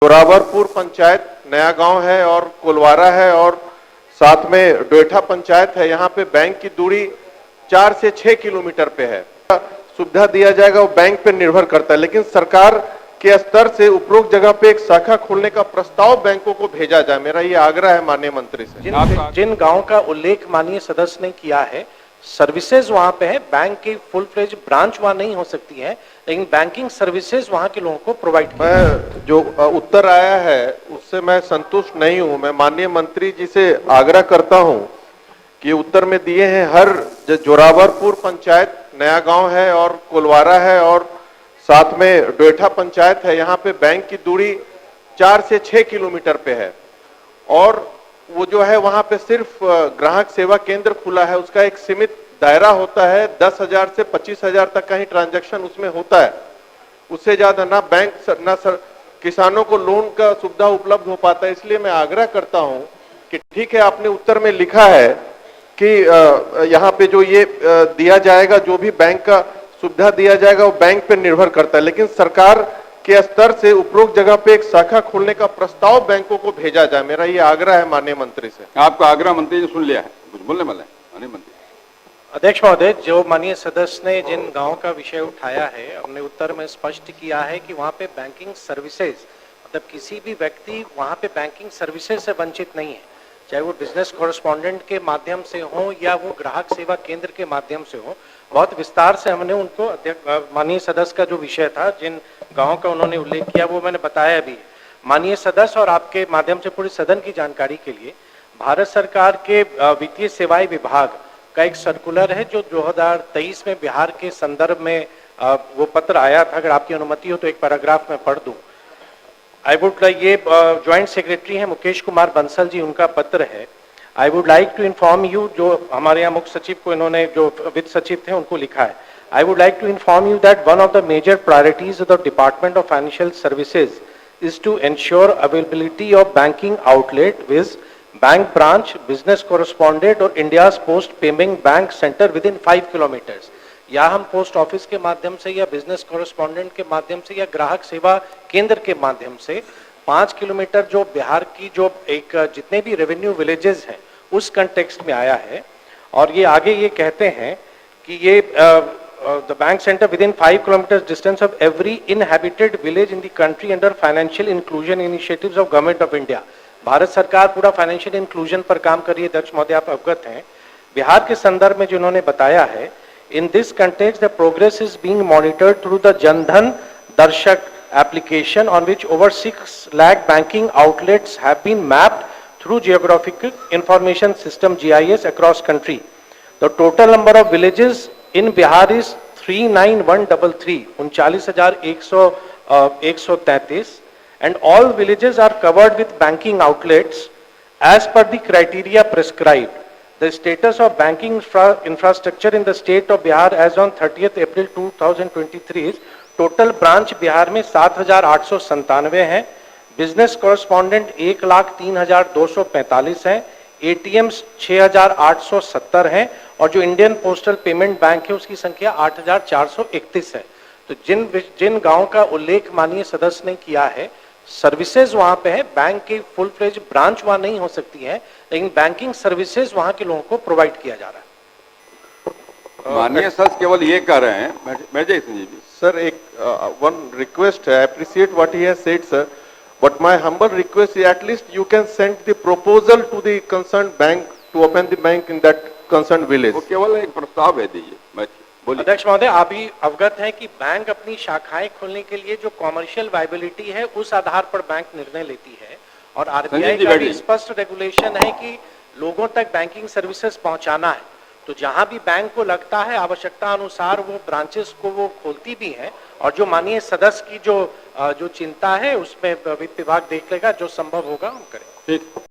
जोरावरपुर पंचायत नया गांव है और कोलवारा है और साथ में डोएठा पंचायत है। यहाँ पे बैंक की दूरी 4 से 6 किलोमीटर पे है। सुविधा दिया जाएगा वो बैंक पे निर्भर करता है, लेकिन सरकार के स्तर से उपरोक्त जगह पे एक शाखा खोलने का प्रस्ताव बैंकों को भेजा जाए, मेरा ये आग्रह है माननीय मंत्री से। जिन गांव का उल्लेख माननीय सदस्य ने किया है, सर्विसेज वहां पे है, बैंक की फुल फ्लेज ब्रांच वहां नहीं हो सकती है, लेकिन बैंकिंग सर्विसेज वहां के लोगों को प्रोवाइड किया। मैं जो उत्तर आया है उससे मैं संतुष्ट नहीं हूं। मैं माननीय मंत्री जी से आग्रह करता हूं कि उत्तर में दिए हैं हर जोरावरपुर पंचायत नया गांव है और कोलवारा है और साथ में डोएठा पंचायत है। यहाँ पे बैंक की दूरी 4 से 6 किलोमीटर पे है और वो जो है वहां पे सिर्फ ग्राहक सेवा केंद्र खुला है। उसका एक सीमित दायरा होता है, 10,000 से 25,000 तक का ही ट्रांजैक्शन उसमें होता है। उससे ज्यादा ना बैंक ना किसानों को लोन का सुविधा उपलब्ध हो पाता है। इसलिए मैं आग्रह करता हूं कि ठीक है, आपने उत्तर में लिखा है कि यहाँ पे जो ये दिया जाएगा, जो भी बैंक का सुविधा दिया जाएगा वो बैंक पे निर्भर करता है, लेकिन सरकार के स्तर से उपरोक्त जगह पे एक शाखा खोलने का प्रस्ताव बैंकों को भेजा जाए, मेरा ये आग्रह है माननीय मंत्री से। आपका आग्रह मंत्री जी सुन लिया है, कुछ बोलने वाला है माननीय मंत्री। अध्यक्ष महोदय, जो माननीय सदस्य ने जिन गांव का विषय उठाया है, हमने उत्तर में स्पष्ट किया है कि वहां पे बैंकिंग सर्विसेज, मतलब किसी भी व्यक्ति वहां पे बैंकिंग सर्विसेज से वंचित नहीं है, चाहे वो बिजनेस कॉरेस्पॉन्डेंट के माध्यम से हो या वो ग्राहक सेवा केंद्र के माध्यम से हो। बहुत विस्तार से हमने उनको माननीय सदस्य का जो विषय था, जिन गाँव का उन्होंने उल्लेख किया, वो मैंने बताया भी। माननीय सदस्य और आपके माध्यम से पूरे सदन की जानकारी के लिए, भारत सरकार के वित्तीय सेवाएं विभाग का एक सर्कुलर है जो 2023 में बिहार के संदर्भ में वो पत्र आया था। अगर आपकी अनुमति हो तो एक पैराग्राफ में पढ़ दूं। आई वुड लाइक, ये ज्वाइंट सेक्रेटरी है मुकेश कुमार बंसल जी, उनका पत्र है। I would like to inform you, जो हमारे यहाँ मुख्य सचिव को इन्होंने, जो वित्त सचिव थे, उनको लिखा है। I would like to inform you that one of the major priorities of the Department of Financial Services is to ensure availability of banking outlet with bank branch, business correspondent और India's post payment bank center within 5 kilometers। या हम post office के माध्यम से या business correspondent के माध्यम से या ग्राहक सेवा केंद्र के माध्यम से 5 किलोमीटर जो बिहार की जो एक जितने भी रेवेन्यू विलेजेस हैं उस कंटेक्स्ट में आया है। और ये आगे ये कहते हैं कि ये the bank center within 5 kilometers distance of every inhabited village in the country under financial inclusion initiatives of government of India। Bharat सरकार पूरा फाइनेंशियल इंक्लूजन पर काम कर रही है। अध्यक्ष महोदय, आप अवगत हैं। बिहार के संदर्भ में जिन्होंने बताया है, in this context the progress is being monitored through the Jan Dhan Darshak application on which over 6 lakh banking outlets have been mapped through geographical information system GIS across country. The total number of villages in Bihar is 39133, 39,133, and all villages are covered with banking outlets as per the criteria prescribed. The status of banking infrastructure in the state of Bihar as on 30th April 2023 is total branch Bihar में 7,897 हैं, business correspondent 1,03,245 हैं, ATMs 6,870 हैं और जो Indian postal payment bank है उसकी संख्या 8,431 है। तो जिन गांव का उल्लेख माननीय सदस्य ने किया है, सर्विसेज वहां पे है, बैंक की फुल फ्लेज ब्रांच वहां नहीं हो सकती है, लेकिन बैंकिंग सर्विसेज वहां के लोगों को प्रोवाइड किया जा रहा है। माननीय सदस्य केवल ये कह रहे हैं, मैं जय सिंह जी सर, एक वन रिक्वेस्ट है, appreciate what he has said sir, but my humble request is at least you can send the proposal to the concerned bank to open the bank in that concerned village। वो केवल एक प्रस्ताव है, दीजिए। मैं बोलिए। अध्यक्ष महोदय, आप भी अवगत हैं कि बैंक अपनी शाखाएं खोलने के लिए जो कॉमर्शियल वायबिलिटी है उस आधार पर बैंक निर्णय लेती है और RBI का भी स्पष्ट रेगुलेशन है कि लोगों तक बैंकिंग सर्विसेज पहुंचाना है। तो जहां भी बैंक को लगता है आवश्यकता अनुसार वो ब्रांचेस को वो खोलती भी है और जो माननीय सदस्य की जो चिंता है उसमें वित्त विभाग देख लेगा, जो संभव होगा हम करेंगे। ठीक।